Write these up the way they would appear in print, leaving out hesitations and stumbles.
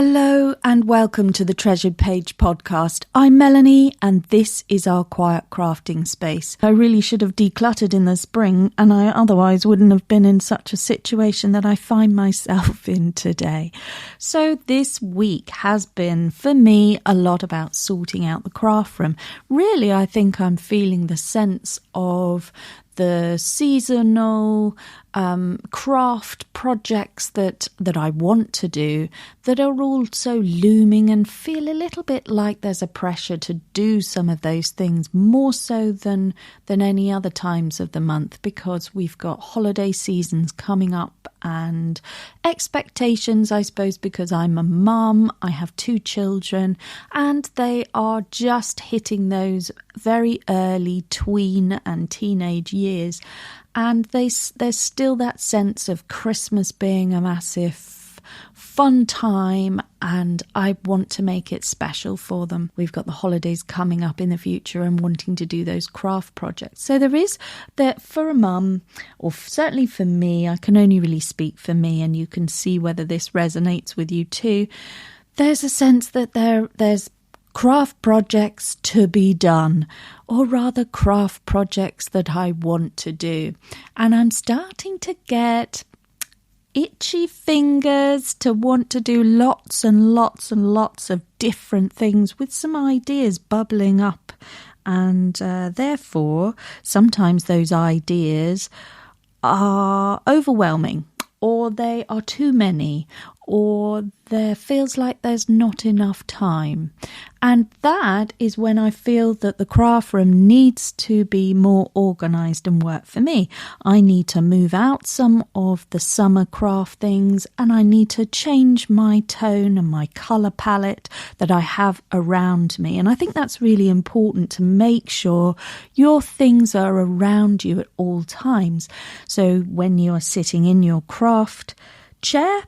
Hello and welcome to the Treasured Page podcast. I'm Melanie and this is our quiet crafting space. I really should have decluttered in the spring and I otherwise wouldn't have been in such a situation that I find myself in today. So this week has been, for me, a lot about sorting out the craft room. Really, I think I'm feeling the sense of the seasonal craft projects that I want to do that are also looming and feel a little bit like there's a pressure to do some of those things more so than any other times of the month, because we've got holiday seasons coming up and expectations, I suppose, because I'm a mum, I have 2 children and they are just hitting those very early tween and teenage years, and there's still that sense of Christmas being a massive fun time and I want to make it special for them. We've got the holidays coming up in the future and wanting to do those craft projects. So there is that for a mum, or certainly for me, I can only really speak for me and you can see whether this resonates with you too. There's a sense that there's craft projects to be done, or rather craft projects that I want to do. And I'm starting to get itchy fingers to want to do lots and lots and lots of different things with some ideas bubbling up. And therefore, sometimes those ideas are overwhelming, or they are too many, or there feels like there's not enough time. And that is when I feel that the craft room needs to be more organised and work for me. I need to move out some of the summer craft things and I need to change my tone and my colour palette that I have around me. And I think that's really important, to make sure your things are around you at all times. So when you are sitting in your craft chair,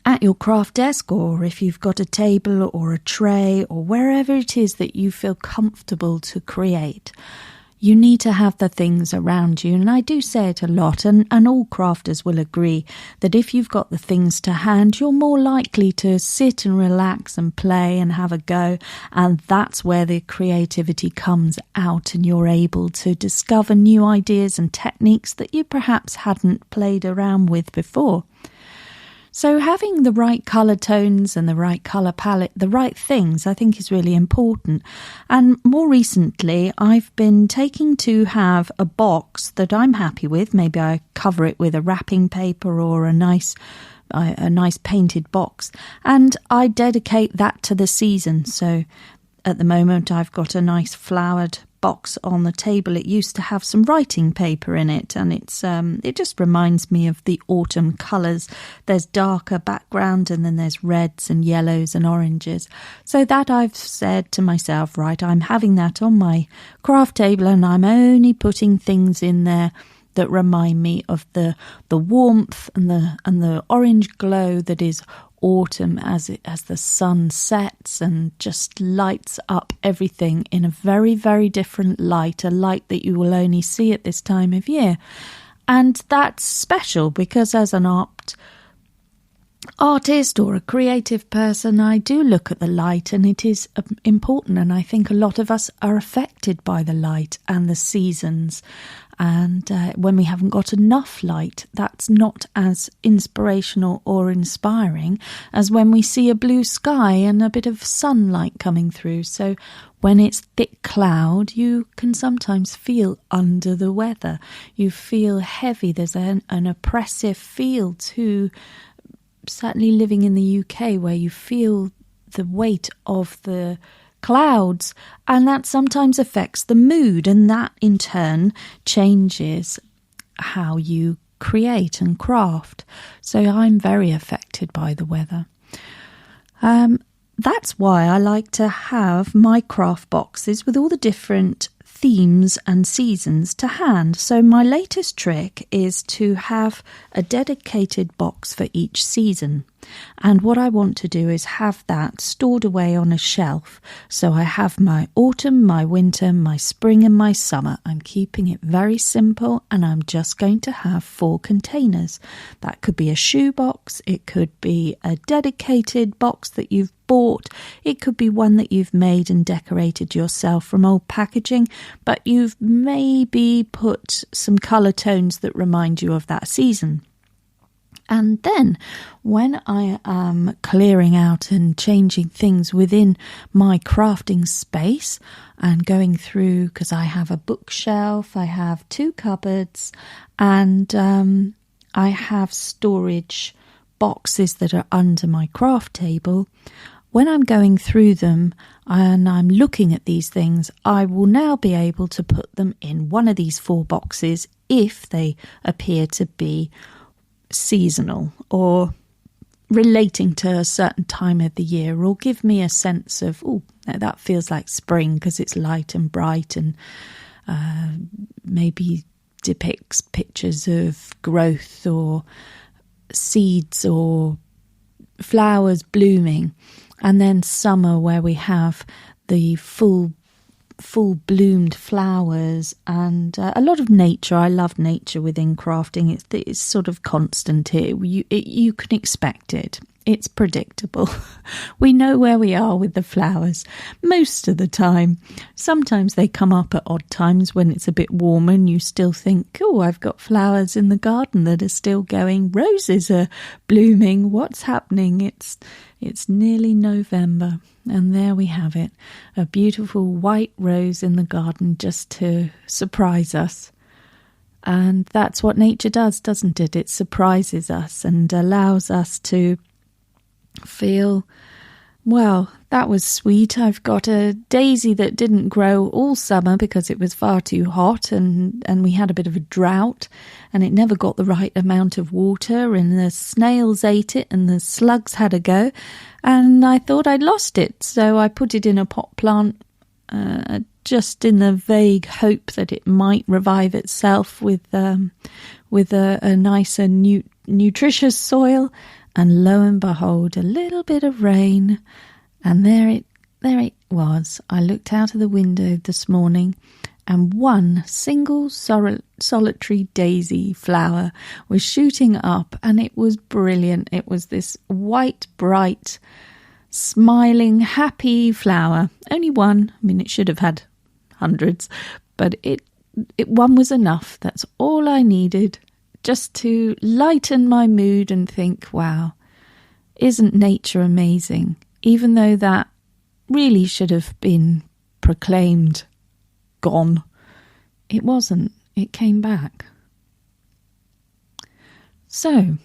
at your craft desk, or if you've got a table or a tray or wherever it is that you feel comfortable to create, you need to have the things around you. And I do say it a lot, and all crafters will agree that if you've got the things to hand, you're more likely to sit and relax and play and have a go. And that's where the creativity comes out and you're able to discover new ideas and techniques that you perhaps hadn't played around with before. So having the right colour tones and the right colour palette, the right things, I think is really important. And more recently, I've been taking to have a box that I'm happy with. Maybe I cover it with a wrapping paper or a nice painted box, and I dedicate that to the season. So at the moment, I've got a nice flowered box on the table. It used to have some writing paper in it, and it just reminds me of the autumn colours. There's darker background and then there's reds and yellows and oranges. So that I've said to myself, right, I'm having that on my craft table and I'm only putting things in there that remind me of the warmth and the orange glow that is autumn as the sun sets and just lights up everything in a very, very different light, a light that you will only see at this time of year. And that's special because as an artist or a creative person, I do look at the light and it is important, and I think a lot of us are affected by the light and the seasons. And when we haven't got enough light, that's not as inspirational or inspiring as when we see a blue sky and a bit of sunlight coming through. So when it's thick cloud, you can sometimes feel under the weather. You feel heavy. There's an oppressive feel to certainly living in the UK, where you feel the weight of the clouds, and that sometimes affects the mood, and that in turn changes how you create and craft. So I'm very affected by the weather. That's why I like to have my craft boxes with all the different themes and seasons to hand. So my latest trick is to have a dedicated box for each season. And what I want to do is have that stored away on a shelf. So I have my autumn, my winter, my spring and my summer. I'm keeping it very simple, and I'm just going to have 4 containers. That could be a shoe box, it could be a dedicated box that you've bought, it could be one that you've made and decorated yourself from old packaging, but you've maybe put some colour tones that remind you of that season. And then when I am clearing out and changing things within my crafting space and going through, because I have a bookshelf, I have 2 cupboards, and I have storage boxes that are under my craft table. When I'm going through them and I'm looking at these things, I will now be able to put them in one of these 4 boxes if they appear to be seasonal or relating to a certain time of the year, or give me a sense of, oh, that feels like spring because it's light and bright, and maybe depicts pictures of growth or seeds or flowers blooming. And then summer, where we have the full bloomed flowers and a lot of nature. I love nature within crafting. It's sort of constant here. You can expect it. It's predictable. We know where we are with the flowers most of the time. Sometimes they come up at odd times when it's a bit warmer and you still think, oh, I've got flowers in the garden that are still going. Roses are blooming. What's happening? It's nearly November, and there we have it. A beautiful white rose in the garden just to surprise us. And that's what nature does, doesn't it? It surprises us and allows us to feel, well, that was sweet. I've got a daisy that didn't grow all summer because it was far too hot, and we had a bit of a drought, and it never got the right amount of water, and the snails ate it and the slugs had a go, and I thought I'd lost it. So I put it in a pot plant just in the vague hope that it might revive itself with a nice and nutritious soil. And lo and behold, a little bit of rain, and there it was. I looked out of the window this morning, and one single solitary daisy flower was shooting up, and it was brilliant. It was this white, bright, smiling, happy flower. Only one. I mean, it should have had hundreds, but one was enough. That's all I needed, just to lighten my mood and think, wow, isn't nature amazing? Even though that really should have been proclaimed gone, it wasn't. It came back. So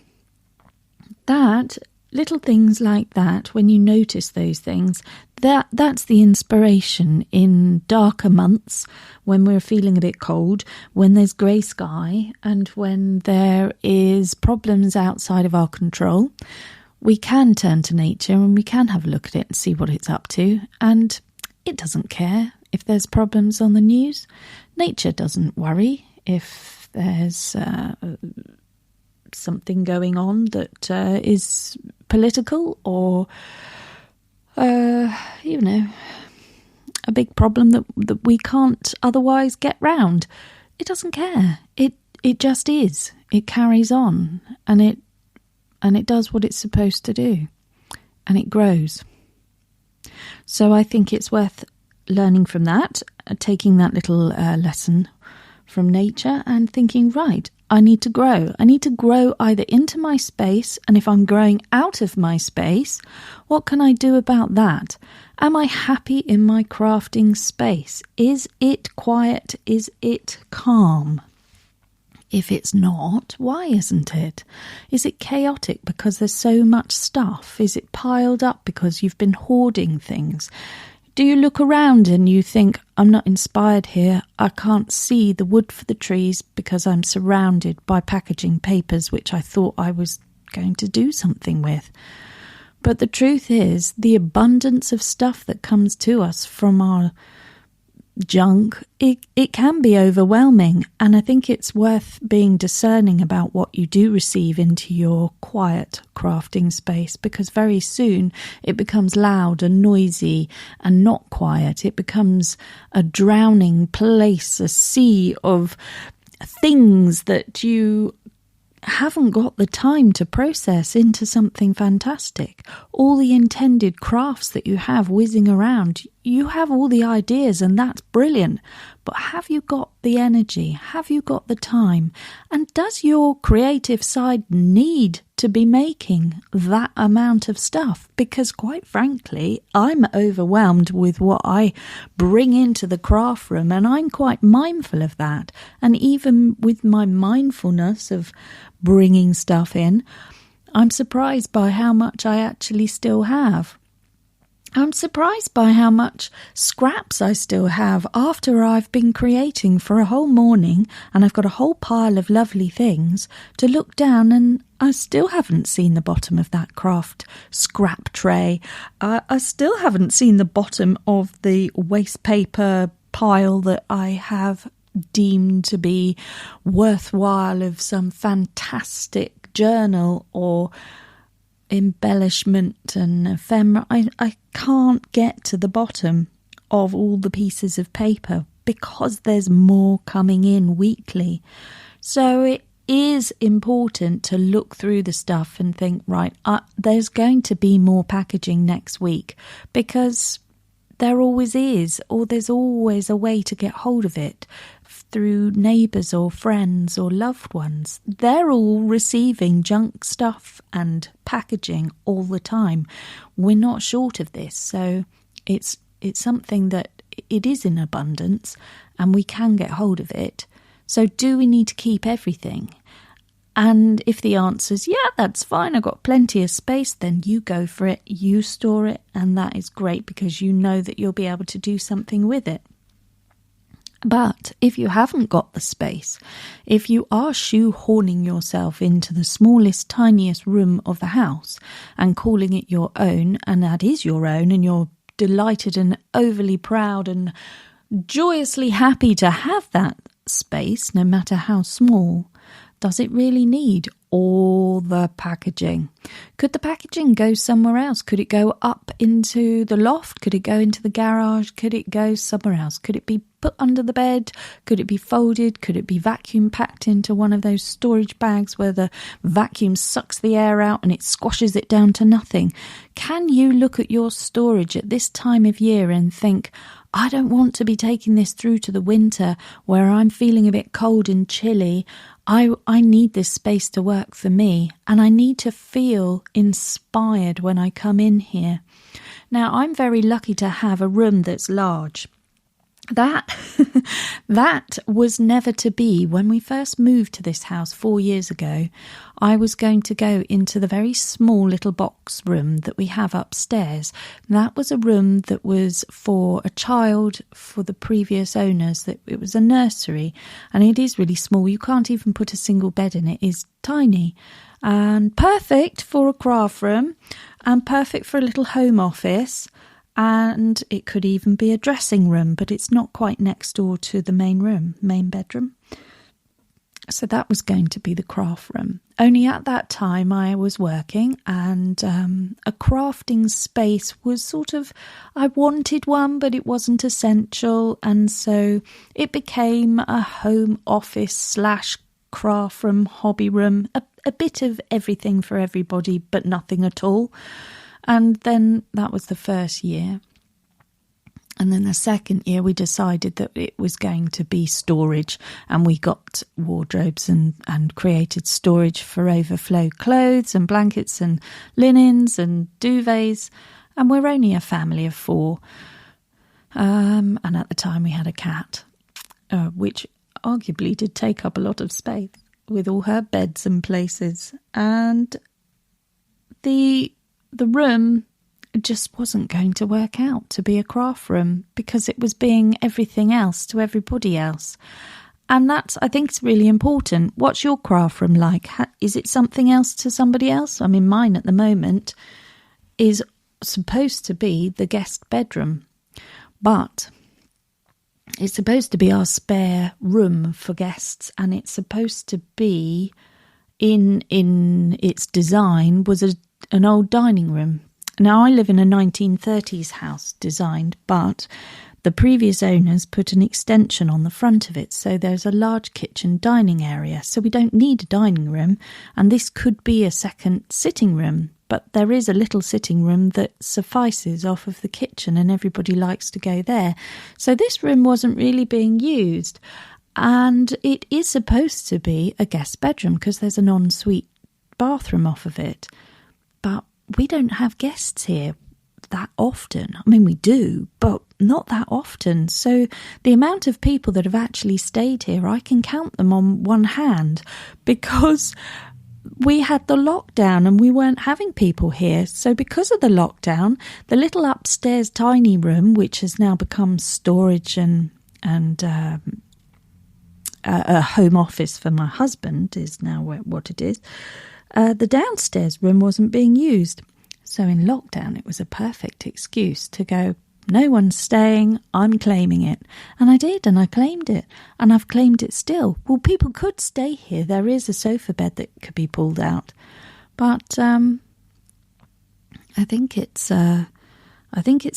that, little things like that, when you notice those things, that's the inspiration in darker months, when we're feeling a bit cold, when there's grey sky, and when there is problems outside of our control. We can turn to nature and we can have a look at it and see what it's up to, and it doesn't care if there's problems on the news. Nature doesn't worry if there's something going on that is political or a big problem that we can't otherwise get round. It doesn't care. It just is. It carries on, and it does what it's supposed to do, and it grows. So I think it's worth learning from that, taking that little lesson from nature and thinking, right, I need to grow. I need to grow either into my space, and if I'm growing out of my space, what can I do about that? Am I happy in my crafting space? Is it quiet? Is it calm? If it's not, why isn't it? Is it chaotic because there's so much stuff? Is it piled up because you've been hoarding things? Do you look around and you think, I'm not inspired here, I can't see the wood for the trees because I'm surrounded by packaging papers which I thought I was going to do something with? But the truth is, the abundance of stuff that comes to us from our junk, it can be overwhelming, and I think it's worth being discerning about what you do receive into your quiet crafting space, because very soon it becomes loud and noisy and not quiet. It becomes a drowning place, a sea of things that you haven't got the time to process into something fantastic. All the intended crafts that you have whizzing around, you have all the ideas, and that's brilliant. But have you got the energy? Have you got the time? And does your creative side need to be making that amount of stuff? Because quite frankly, I'm overwhelmed with what I bring into the craft room, and I'm quite mindful of that. And even with my mindfulness of bringing stuff in, I'm surprised by how much I actually still have. I'm surprised by how much scraps I still have after I've been creating for a whole morning, and I've got a whole pile of lovely things to look down, and I still haven't seen the bottom of that craft scrap tray. I still haven't seen the bottom of the waste paper pile that I have deemed to be worthwhile of some fantastic journal or embellishment and ephemera. I can't get to the bottom of all the pieces of paper because there's more coming in weekly. So it is important to look through the stuff and think, right, there's going to be more packaging next week, because there always is, or there's always a way to get hold of it through neighbours or friends or loved ones. They're all receiving junk stuff and packaging all the time. We're not short of this, so it's something that it is in abundance and we can get hold of it. So do we need to keep everything? And if the answer's yeah, that's fine, I've got plenty of space, then you go for it, you store it, and that is great because you know that you'll be able to do something with it. But if you haven't got the space, if you are shoehorning yourself into the smallest, tiniest room of the house and calling it your own, and that is your own, and you're delighted and overly proud and joyously happy to have that space, no matter how small, does it really need all the packaging? Could the packaging go somewhere else? Could it go up into the loft? Could it go into the garage? Could it go somewhere else? Could it be put under the bed? Could it be folded? Could it be vacuum packed into one of those storage bags where the vacuum sucks the air out and it squashes it down to nothing? Can you look at your storage at this time of year and think, I don't want to be taking this through to the winter where I'm feeling a bit cold and chilly. I need this space to work for me, and I need to feel inspired when I come in here. Now, I'm very lucky to have a room that's large. That was never to be. When we first moved to this house 4 years ago, I was going to go into the very small little box room that we have upstairs. That was a room that was for a child for the previous owners. That it was a nursery, and it is really small. You can't even put a single bed in it. It's tiny and perfect for a craft room and perfect for a little home office. And it could even be a dressing room, but it's not quite next door to the main bedroom. So that was going to be the craft room. Only at that time I was working, and a crafting space was sort of, I wanted one, but it wasn't essential. And so it became a home office / craft room, hobby room, a bit of everything for everybody, but nothing at all. And then that was the first year. And then the second year we decided that it was going to be storage, and we got wardrobes and created storage for overflow clothes and blankets and linens and duvets. And we're only a family of 4. And at the time we had a cat, which arguably did take up a lot of space with all her beds and places. And the room just wasn't going to work out to be a craft room because it was being everything else to everybody else. And that's, I think, it's really important. What's your craft room like? Is it something else to somebody else? I mean, mine at the moment is supposed to be the guest bedroom. But It's supposed to be our spare room for guests, and it's supposed to be, in its design, was an old dining room. Now, I live in a 1930s house designed, but the previous owners put an extension on the front of it, so there's a large kitchen dining area. So we don't need a dining room, and this could be a second sitting room. But there is a little sitting room that suffices off of the kitchen, and everybody likes to go there. So this room wasn't really being used. And it is supposed to be a guest bedroom because there's an ensuite bathroom off of it. But we don't have guests here that often. I mean, we do, but not that often. So the amount of people that have actually stayed here, I can count them on one hand, because we had the lockdown and we weren't having people here. So because of the lockdown, the little upstairs tiny room, which has now become storage and a home office for my husband, is now what it is. The downstairs room wasn't being used. So in lockdown, it was a perfect excuse to go, no one's staying, I'm claiming it. And I did, and I claimed it, and I've claimed it still. Well, people could stay here. There is a sofa bed that could be pulled out. But I think it's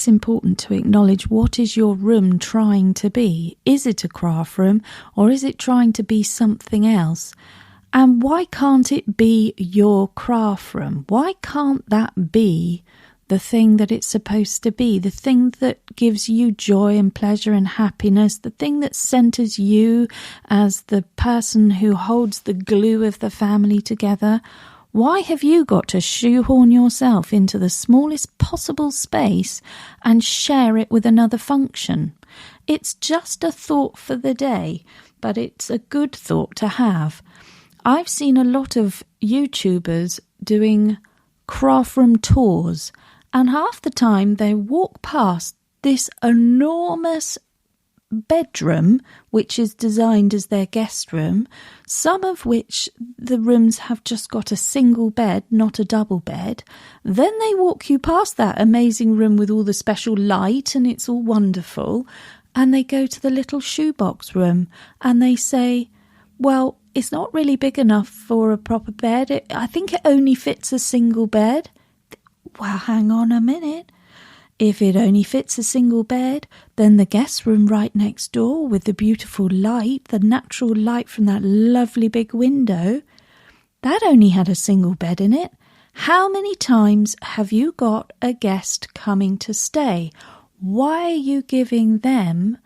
important to acknowledge, what is your room trying to be? Is it a craft room, or is it trying to be something else? And why can't it be your craft room? Why can't that be the thing that it's supposed to be, the thing that gives you joy and pleasure and happiness, the thing that centres you as the person who holds the glue of the family together? Why have you got to shoehorn yourself into the smallest possible space and share it with another function? It's just a thought for the day, but it's a good thought to have. I've seen a lot of YouTubers doing craft room tours, and half the time they walk past this enormous bedroom, which is designed as their guest room, some of which the rooms have just got a single bed, not a double bed. Then they walk you past that amazing room with all the special light, and it's all wonderful, and they go to the little shoebox room and they say, well, it's not really big enough for a proper bed. I think it only fits a single bed. Well, hang on a minute. If it only fits a single bed, then the guest room right next door with the beautiful light, the natural light from that lovely big window, that only had a single bed in it. How many times have you got a guest coming to stay? Why are you giving them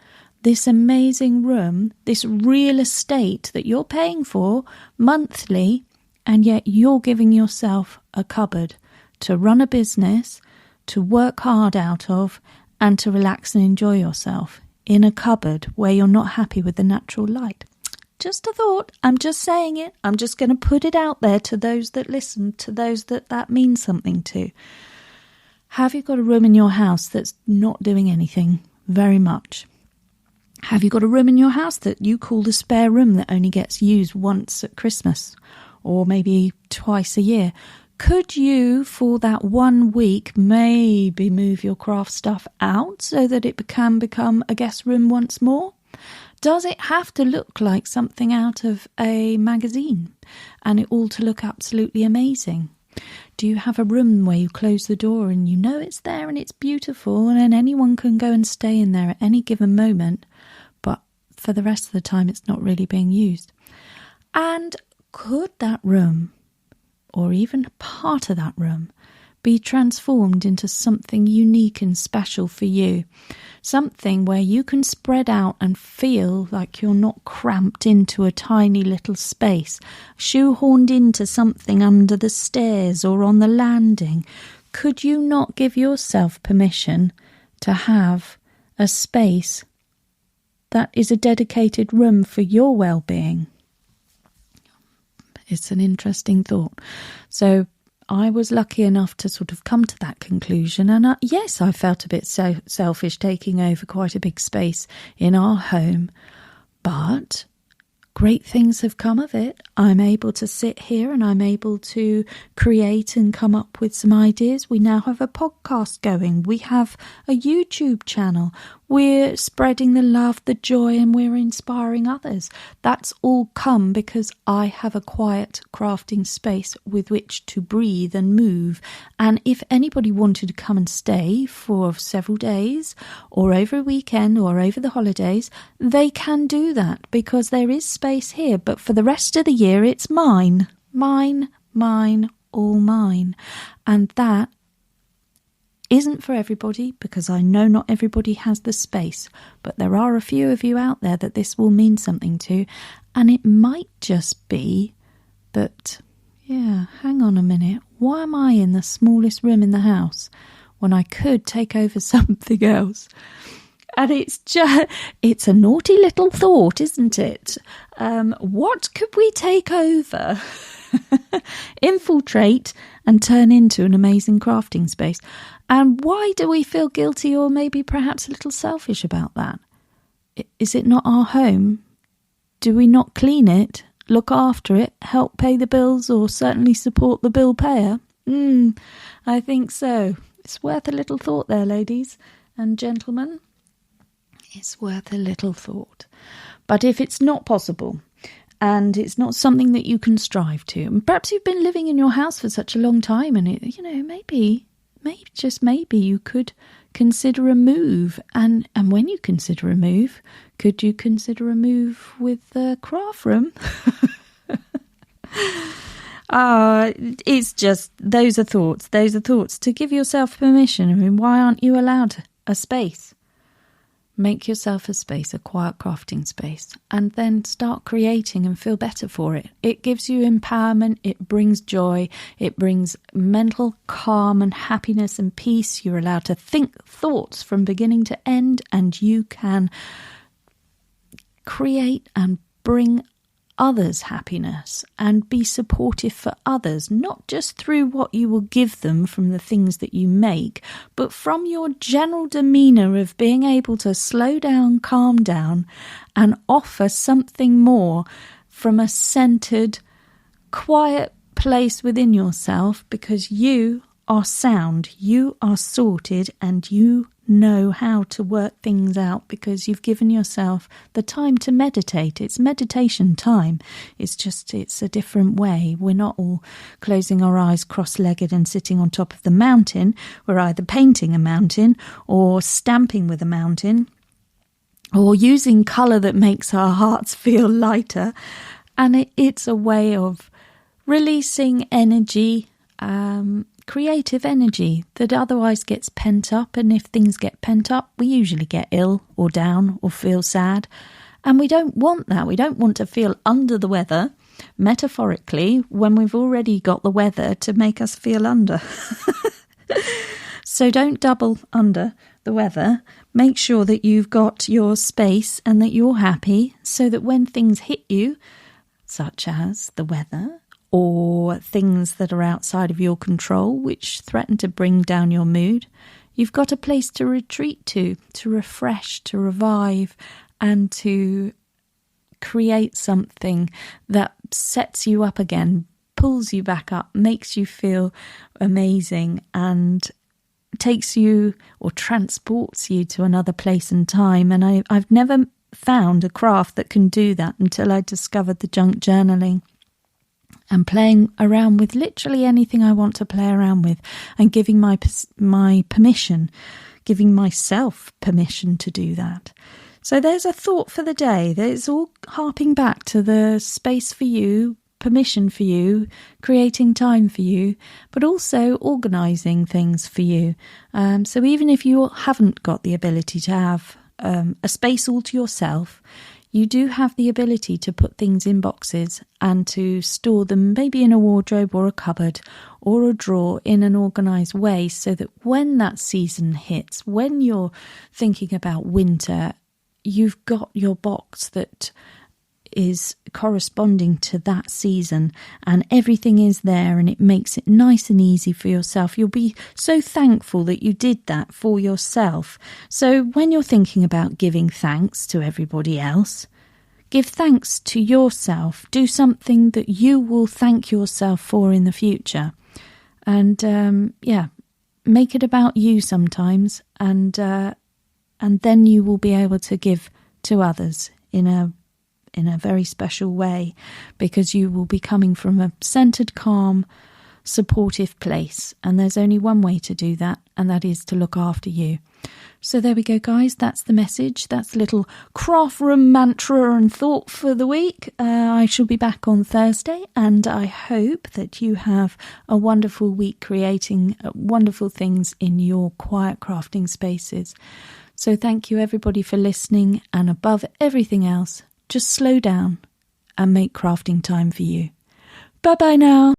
this amazing room, this real estate that you're paying for monthly, and yet you're giving yourself a cupboard to run a business, to work hard out of, and to relax and enjoy yourself in a cupboard where you're not happy with the natural light? Just a thought. I'm just saying it. I'm just going to put it out there to those that listen, to those that means something to. Have you got a room in your house that's not doing anything very much? Have you got a room in your house that you call the spare room that only gets used once at Christmas or maybe twice a year? Could you, for that 1 week, maybe move your craft stuff out so that it can become a guest room once more? Does it have to look like something out of a magazine and it all to look absolutely amazing? Do you have a room where you close the door and you know it's there and it's beautiful and then anyone can go and stay in there at any given moment, but for the rest of the time it's not really being used? And could that room, or even part of that room, be transformed into something unique and special for you? Something where you can spread out and feel like you're not cramped into a tiny little space, shoehorned into something under the stairs or on the landing. Could you not give yourself permission to have a space that is a dedicated room for your well-being? It's an interesting thought. So I was lucky enough to sort of come to that conclusion. And yes, I felt a bit selfish taking over quite a big space in our home. But great things have come of it. I'm able to sit here and I'm able to create and come up with some ideas. We now have a podcast going. We have a YouTube channel. we're spreading the love, the joy, and we're inspiring others. That's all come because I have a quiet crafting space with which to breathe and move. And if anybody wanted to come and stay for several days or over a weekend or over the holidays, they can do that because there is space here. But for the rest of the year, it's mine, all mine. And that isn't for everybody, because I know not everybody has the space, but there are a few of you out there that this will mean something to, and it might just be that, hang on a minute, why am I in the smallest room in the house when I could take over something else? And it's a naughty little thought, isn't it? What could we take over, infiltrate, and turn into an amazing crafting space? And why do we feel guilty or maybe perhaps a little selfish about that? Is it not our home? Do we not clean it, look after it, help pay the bills, or certainly support the bill payer? I think so. It's worth a little thought there, ladies and gentlemen. It's worth a little thought. But if it's not possible, and it's not something that you can strive to, and perhaps you've been living in your house for such a long time, and maybe you could consider a move. And when you consider a move, could you consider a move with the craft room? It's just, those are thoughts to give yourself permission. I mean, why aren't you allowed a space? Make yourself a space, a quiet crafting space, and then start creating and feel better for it. It gives you empowerment, it brings joy, it brings mental calm and happiness and peace. You're allowed to think thoughts from beginning to end, and you can create and bring others happiness and be supportive for others, not just through what you will give them from the things that you make, but from your general demeanour of being able to slow down, calm down, and offer something more from a centred, quiet place within yourself, because you are sound, you are sorted, and you know how to work things out because you've given yourself the time to meditate. It's meditation time. It's a different way. We're not all closing our eyes cross-legged and sitting on top of the mountain. We're either painting a mountain or stamping with a mountain or using colour that makes our hearts feel lighter. And it's a way of releasing energy, creative energy that otherwise gets pent up. And if things get pent up, we usually get ill or down or feel sad. And we don't want that. We don't want to feel under the weather, metaphorically, when we've already got the weather to make us feel under. So don't double under the weather. Make sure that you've got your space and that you're happy, so that when things hit you, such as the weather, or things that are outside of your control which threaten to bring down your mood, you've got a place to retreat to refresh, to revive, and to create something that sets you up again, pulls you back up, makes you feel amazing, and takes you or transports you to another place and time. And I've never found a craft that can do that until I discovered the junk journaling. And playing around with literally anything I want to play around with, and giving my permission, giving myself permission to do that. So there's a thought for the day. There's all harping back to the space for you, permission for you, creating time for you, but also organising things for you. So even if you haven't got the ability to have a space all to yourself, you do have the ability to put things in boxes and to store them maybe in a wardrobe or a cupboard or a drawer in an organised way, so that when that season hits, when you're thinking about winter, you've got your box that is corresponding to that season, and everything is there, and it makes it nice and easy for yourself. You'll be so thankful that you did that for yourself. So when you're thinking about giving thanks to everybody else, give thanks to yourself. Do something that you will thank yourself for in the future. And make it about you sometimes, and and then you will be able to give to others in a very special way, because you will be coming from a centered, calm, supportive place. And there's only one way to do that, and that is to look after you. So there we go, guys. That's the message. That's the little craft room mantra and thought for the week. I shall be back on Thursday, and I hope that you have a wonderful week creating wonderful things in your quiet crafting spaces. So thank you, everybody, for listening. And above everything else, just slow down and make crafting time for you. Bye-bye now.